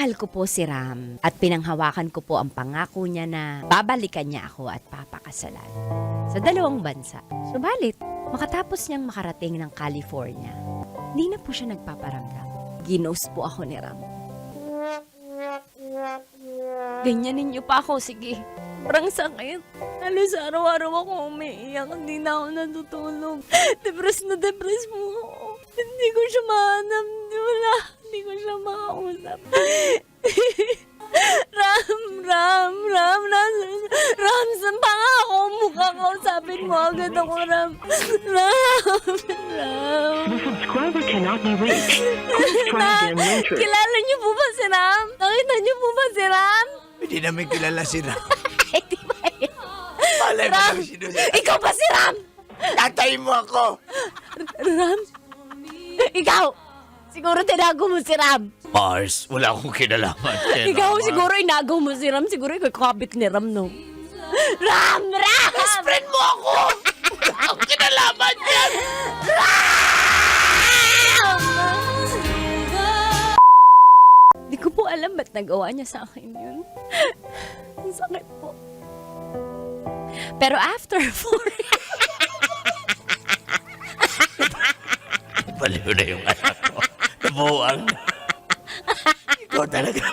mahal ko po si Ram at pinanghawakan ko po ang pangako niya na babalikan niya ako at papakasalan sa dalawang bansa. Subalit, makatapos niyang makarating ng California, hindi na po siya nagpaparamdam. Ginost po ako ni Ram. Ganyanin niyo pa ako, sige. Sobrang sakit. Halos araw-araw ako umiiyak. Hindi na ako natutulog. Depress na depress po ako. Hindi ko siya mahanap. Hindi ko siya makausap. Ram, saan pa nga ako? Mukha kausapin mo agad ako, Ram. The subscriber cannot be reached. Please try again later. Kilala niyo po ba si Ram? Nakita niyo po ba si Ram? Hindi namin kilala si Ram. Ay, di ba yun? Malay mo Ram! lang sinusunod. Ikaw ba si Ram? Tatayin mo ako! Ram? Ikaw! Siguro tinago mo si Ram. Mars, wala akong kinalaman. Ikaw siguro inagaw mo si Ram. Siguro ikaw kabit ni Ram, no? Ram! Best friend mo ako! Wala akong kinalaman yan! Hindi ko po alam ba't nagawa niya sa akin yun. Ang sakit po. Pero after 4 Baliw na yung anak ko. Nabuwang. Ikaw talaga.